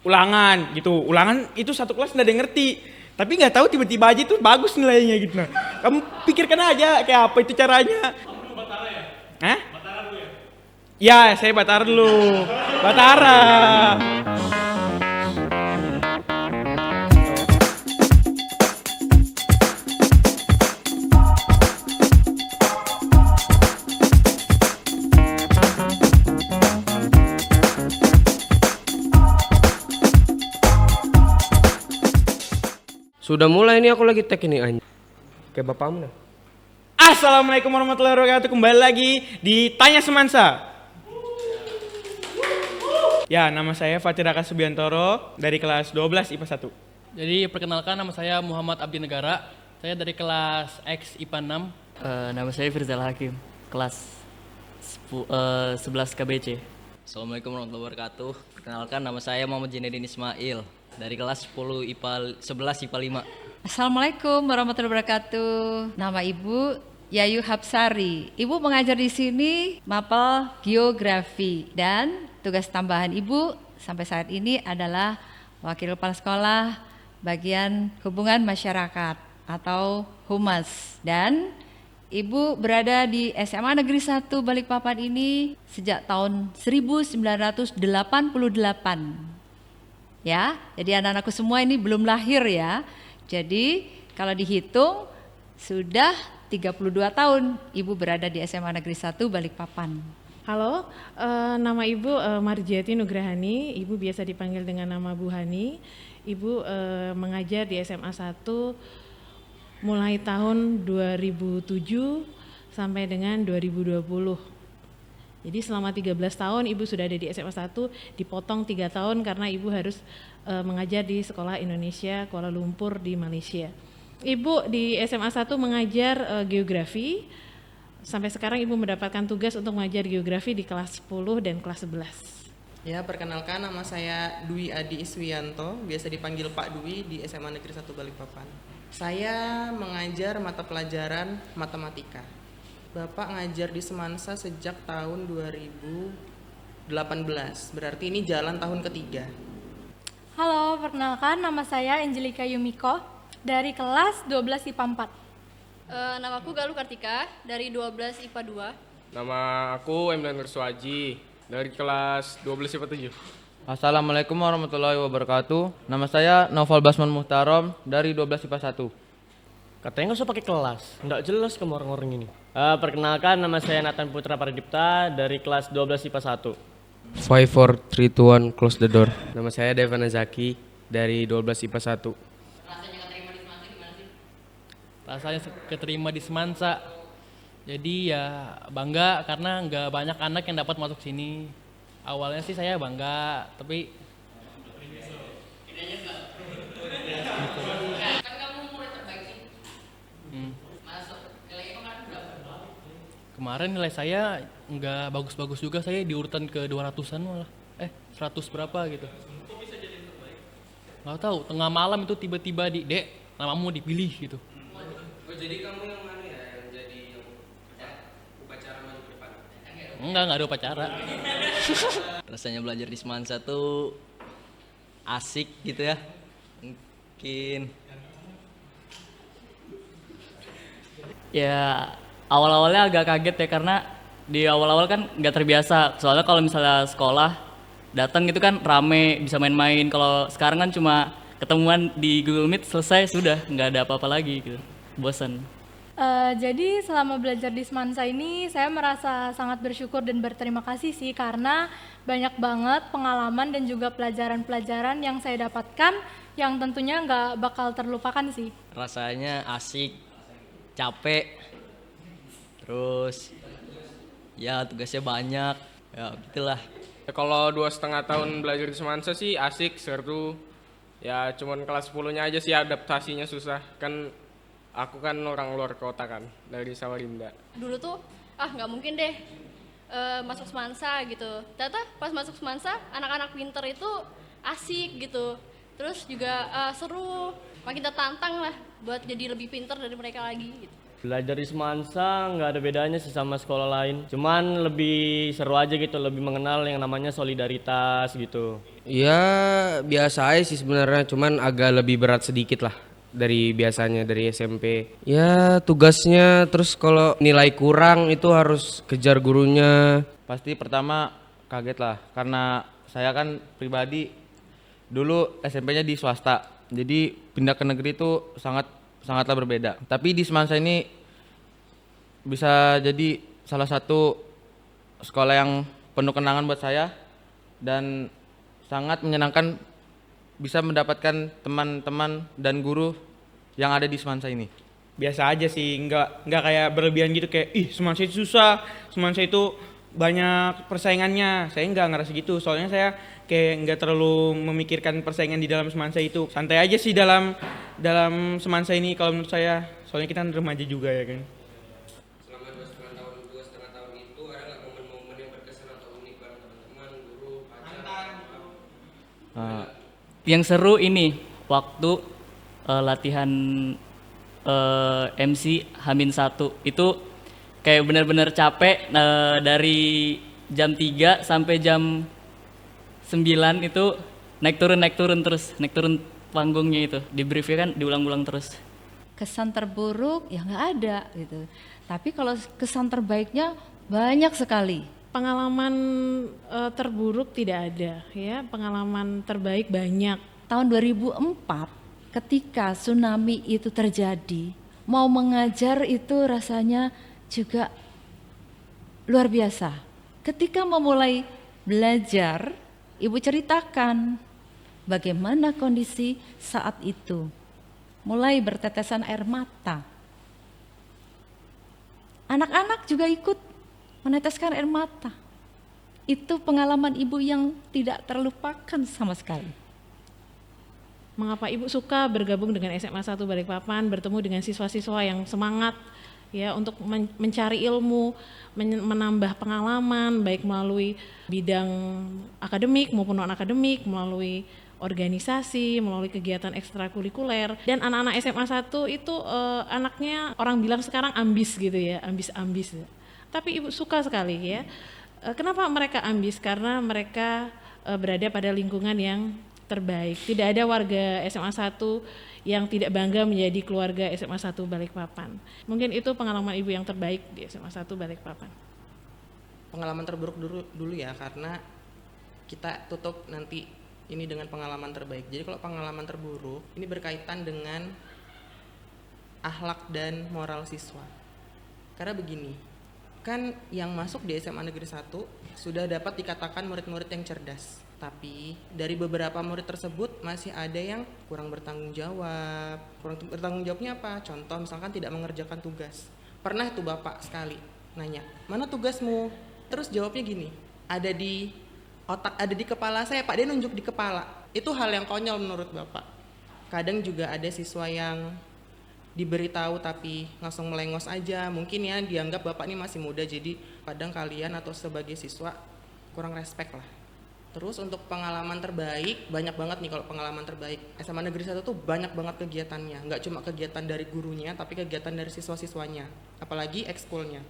ulangan gitu. Ulangan itu satu kelas nggak ada yang ngerti. Tapi nggak tahu tiba-tiba aja tuh bagus nilainya gitu. Nah, kamu pikirkan aja kayak apa itu caranya. Batara ya? Hah? Batara dulu ya? Ya, saya Batara dulu. Batara. Sudah mulai ini aku lagi tag ini anjing. Kayak bapakmu nah. Assalamualaikum warahmatullahi wabarakatuh. Kembali lagi di Tanya Semansa. Ya, nama saya Fatir Raka Subiantoro dari kelas 12 IPA 1. Jadi perkenalkan, nama saya Muhammad Abdi Negara. Saya dari kelas X IPA 6. Nama saya Firzal Hakim, kelas 11 KBC. Assalamualaikum warahmatullahi wabarakatuh. Perkenalkan, nama saya Muhammad Jinedin Ismail dari kelas 10 IPA 11 IPA 5. Assalamualaikum warahmatullahi wabarakatuh. Nama Ibu Yayu Hapsari. Ibu mengajar di sini mapel geografi dan tugas tambahan Ibu sampai saat ini adalah Wakil Kepala Sekolah bagian hubungan masyarakat atau Humas, dan Ibu berada di SMA Negeri 1 Balikpapan ini sejak tahun 1988. Ya, jadi anak-anakku semua ini belum lahir ya. Jadi kalau dihitung sudah 32 tahun Ibu berada di SMA Negeri 1 Balikpapan. Halo, nama Ibu Marjiati Nugrahani. Ibu biasa dipanggil dengan nama Bu Hani. Ibu mengajar di SMA 1 mulai tahun 2007 sampai dengan 2020. Jadi selama 13 tahun Ibu sudah ada di SMA 1, dipotong 3 tahun karena Ibu harus mengajar di Sekolah Indonesia Kuala Lumpur di Malaysia. Ibu di SMA 1 mengajar geografi. Sampai sekarang Ibu mendapatkan tugas untuk mengajar geografi di kelas 10 dan kelas 11. Ya, perkenalkan, nama saya Dwi Adi Iswianto, biasa dipanggil Pak Dwi di SMA Negeri 1 Balikpapan. Saya mengajar mata pelajaran matematika. Bapak ngajar di Semansa sejak tahun 2018, berarti ini jalan tahun ketiga. Halo, perkenalkan, nama saya Angelika Yumiko dari kelas 12 IPA 4. Namaku Galuh Kartika dari 12 IPA 2. Nama aku Emdan Nursuaji dari kelas 12 IPA 7. Assalamualaikum warahmatullahi wabarakatuh. Nama saya Noval Basman Muhtarom dari 12 IPA 1. Katanya nggak usah pakai kelas, nggak jelas kamu orang-orang ini. Perkenalkan, nama saya Nathan Putra Pradipta dari kelas 12 IPA 1. 5, 4, 3, 2, 1, close the door. Nama saya Devana Zaki dari 12 IPA 1. Rasanya keterima di Semansa. Jadi ya bangga karena nggak banyak anak yang dapat masuk sini. Awalnya sih saya bangga, tapi kemarin nilai saya nggak bagus-bagus juga, saya di urutan ke 200-an malah. 100 berapa gitu. Nggak tahu, tengah malam itu tiba-tiba Dek, namamu dipilih gitu. Oh, jadi kamu yang mana ya, yang jadi upacara maju ke depan? Nggak ada upacara. Rasanya belajar di Semansa tuh asik gitu ya. Mungkin Ya, awal-awalnya agak kaget ya karena di awal-awal kan nggak terbiasa. Soalnya kalau misalnya sekolah datang gitu kan rame, bisa main-main. Kalau sekarang kan cuma ketemuan di Google Meet, selesai sudah, nggak ada apa-apa lagi gitu. Bosan. Jadi selama belajar di Semansa ini saya merasa sangat bersyukur dan berterima kasih sih, karena banyak banget pengalaman dan juga pelajaran-pelajaran yang saya dapatkan yang tentunya nggak bakal terlupakan sih. rasanya asik, capek, terus ya tugasnya banyak, ya gitulah. Kalau 2,5 tahun belajar di Semansa sih asik, seru. Ya cuman kelas 10-nya aja sih adaptasinya susah. Kan aku kan orang luar kota kan, dari Samarinda. Dulu tuh nggak mungkin deh masuk Semansa gitu. Ternyata pas masuk Semansa anak-anak pinter itu asik gitu. Terus juga seru, makin tertantang lah buat jadi lebih pinter dari mereka lagi gitu. Belajar di Semansa nggak ada bedanya sih sama sekolah lain. Cuman lebih seru aja gitu, lebih mengenal yang namanya solidaritas gitu. Ya biasa aja sih sebenarnya, cuman agak lebih berat sedikit lah dari biasanya dari SMP. Ya tugasnya, terus kalau nilai kurang itu harus kejar gurunya. Pasti pertama kaget lah, karena saya kan pribadi dulu SMP-nya di swasta. Jadi pindah ke negeri itu sangatlah berbeda. Tapi di Semansa ini bisa jadi salah satu sekolah yang penuh kenangan buat saya dan sangat menyenangkan bisa mendapatkan teman-teman dan guru yang ada di Semansa ini. Biasa aja sih, nggak kayak berlebihan gitu kayak ih Semansa itu susah, Semansa itu banyak persaingannya. Saya nggak ngerasa gitu, soalnya saya kayak nggak terlalu memikirkan persaingan di dalam Semansa itu. Santai aja sih dalam Semansa ini kalau menurut saya, soalnya kita remaja juga ya kan. Selama 2,5 tahun itu ada nggak momen-momen yang berkesan atau unik bareng teman-teman, guru, pacar? Yang seru ini waktu latihan MC H-1 itu kayak benar-benar capek, dari jam 3 sampai jam 9 itu naik turun terus, naik turun panggungnya itu, di briefnya kan diulang-ulang terus. Kesan terburuk ya nggak ada gitu. Tapi kalau kesan terbaiknya banyak sekali. Pengalaman terburuk tidak ada ya, pengalaman terbaik banyak. Tahun 2004 ketika tsunami itu terjadi, mau mengajar itu rasanya juga luar biasa. Ketika memulai belajar, Ibu ceritakan bagaimana kondisi saat itu. Mulai bertetesan air mata. Anak-anak juga ikut meneteskan air mata. Itu pengalaman Ibu yang tidak terlupakan sama sekali. Mengapa Ibu suka bergabung dengan SMA 1 Balikpapan, bertemu dengan siswa-siswa yang semangat ya untuk mencari ilmu, menambah pengalaman baik melalui bidang akademik maupun non akademik, melalui organisasi, melalui kegiatan ekstrakurikuler. Dan anak-anak SMA 1 itu anaknya orang bilang sekarang ambis gitu ya, ambis. Tapi Ibu suka sekali ya. Kenapa mereka ambis? Karena mereka berada pada lingkungan yang terbaik. Tidak ada warga SMA 1 yang tidak bangga menjadi keluarga SMA 1 Balikpapan. Mungkin itu pengalaman Ibu yang terbaik di SMA 1 Balikpapan. Pengalaman terburuk dulu ya, karena kita tutup nanti ini dengan pengalaman terbaik. Jadi kalau pengalaman terburuk ini berkaitan dengan akhlak dan moral siswa. Karena begini, kan yang masuk di SMA Negeri 1 sudah dapat dikatakan murid-murid yang cerdas. Tapi dari beberapa murid tersebut masih ada yang kurang bertanggung jawab. Kurang bertanggung jawabnya apa? Contoh misalkan tidak mengerjakan tugas. Pernah tuh bapak sekali nanya, mana tugasmu? Terus jawabnya gini, ada di otak, ada di kepala saya Pak, dia nunjuk di kepala. Itu hal yang konyol menurut bapak. Kadang juga ada siswa yang diberitahu tapi langsung melengos aja. Mungkin ya dianggap bapak ini masih muda, jadi kadang kalian atau sebagai siswa kurang respect lah. Terus untuk pengalaman terbaik, banyak banget nih kalau pengalaman terbaik. SMA Negeri 1 tuh banyak banget kegiatannya. Nggak cuma kegiatan dari gurunya, tapi kegiatan dari siswa-siswanya. Apalagi ekskulnya.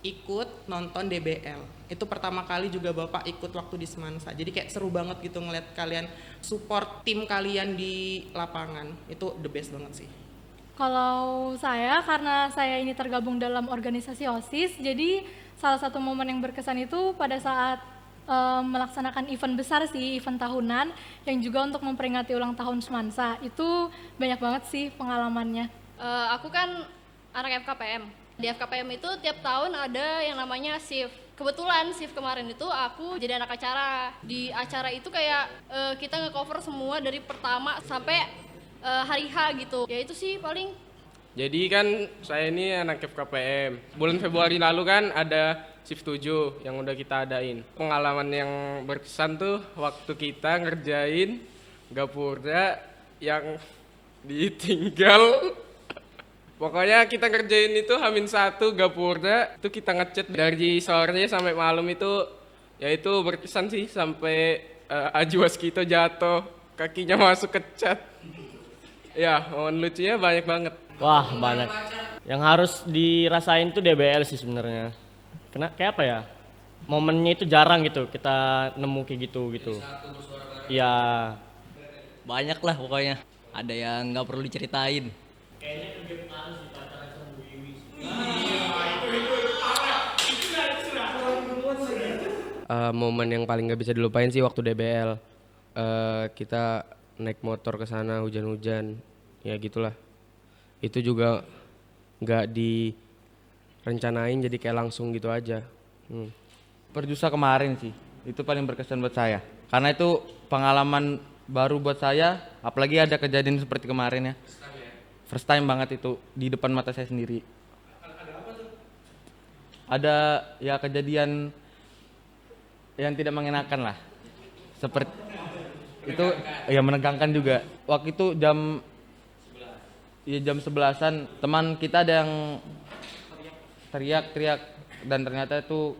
Ikut nonton DBL. Itu pertama kali juga Bapak ikut waktu di Semansa. Jadi kayak seru banget gitu ngeliat kalian support tim kalian di lapangan. Itu the best banget sih. Kalau saya, karena saya ini tergabung dalam organisasi OSIS, jadi salah satu momen yang berkesan itu pada saat melaksanakan event besar sih, event tahunan yang juga untuk memperingati ulang tahun Semansa. Itu banyak banget sih pengalamannya. Aku kan anak FKPM. Di FKPM itu tiap tahun ada yang namanya shift. Kebetulan shift kemarin itu aku jadi anak acara. Di acara itu kayak kita nge-cover semua dari pertama sampai hari H gitu. Ya itu sih paling. Jadi kan saya ini anak FKPM. Bulan Februari lalu kan ada shift 7 yang udah kita adain. Pengalaman yang berkesan tuh waktu kita ngerjain gapura yang ditinggal. Pokoknya kita ngerjain itu H-1 gapura, itu kita ngecat dari sore sampai malam itu, ya itu berkesan sih sampai Aji Waskito jatuh, kakinya masuk ke cat. Ya, momen lucunya banyak banget. Wah, banyak. Yang harus dirasain tuh DBL sih sebenarnya. Kayak apa ya? Momennya itu jarang gitu kita nemu kayak gitu. Iya. Banyak lah pokoknya. Ada yang nggak perlu diceritain. Momen yang paling nggak bisa dilupain sih waktu DBL. Kita naik motor ke sana hujan-hujan, ya gitulah. Itu juga nggak direncanain, jadi kayak langsung gitu aja. Perjusa kemarin sih, itu paling berkesan buat saya. Karena itu pengalaman baru buat saya, apalagi ada kejadian seperti kemarin ya. First time banget itu di depan mata saya sendiri. Ada ya kejadian yang tidak mengenakan lah. Seperti itu ya menegangkan juga. Waktu itu jam 11-an teman kita ada yang teriak-teriak dan ternyata itu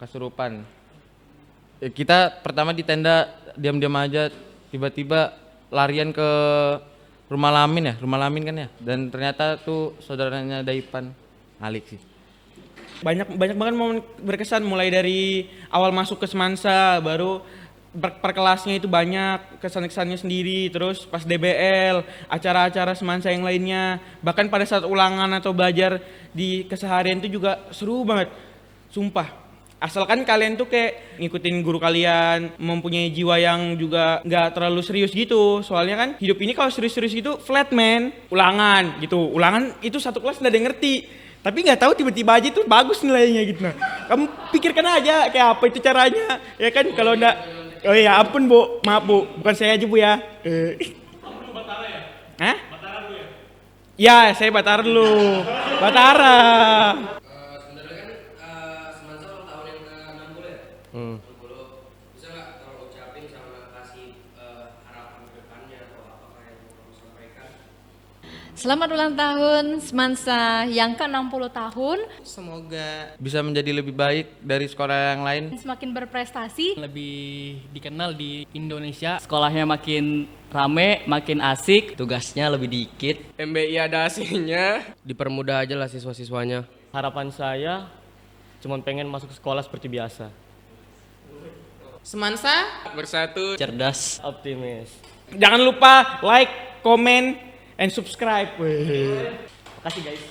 kesurupan. Kita pertama di tenda diam-diam aja, tiba-tiba larian ke rumah Lamin kan ya, dan ternyata tuh saudaranya Daipan, Alik sih. Banyak banget momen berkesan, mulai dari awal masuk ke Semansa, baru per kelasnya itu banyak kesan-kesannya sendiri, terus pas DBL, acara-acara Semansa yang lainnya, bahkan pada saat ulangan atau belajar di keseharian itu juga seru banget, sumpah. Asalkan kalian tuh kayak ngikutin guru kalian, mempunyai jiwa yang juga nggak terlalu serius gitu. Soalnya kan hidup ini kalau serius-serius gitu flat man, ulangan gitu. Ulangan itu satu kelas nggak ada yang ngerti. Tapi nggak tahu tiba-tiba aja tuh bagus nilainya gitu. Nah, kamu pikirkan aja kayak apa itu caranya, ya kan? Kalau nggak, oh iya ampun Bu, maaf Bu, bukan saya aja Bu ya. Kamu Batara ya? Hah? Batara dulu ya? Ya, saya Batara dulu. Batara. Bisa nggak kalau ucapin sama kasih harapan ke depannya atau apa yang mau kamu sampaikan? Selamat ulang tahun Semansa yang ke-60 tahun. Semoga Bisa menjadi lebih baik dari sekolah yang lain. Semakin berprestasi. Lebih dikenal di Indonesia. Sekolahnya makin rame, makin asik. Tugasnya lebih dikit. MBI ada AC-nya. Dipermudah aja lah siswa-siswanya. Harapan saya cuman pengen masuk sekolah seperti biasa. Semansa Bersatu, cerdas, optimis. Jangan lupa like, comment, and subscribe. Wih. Makasih guys.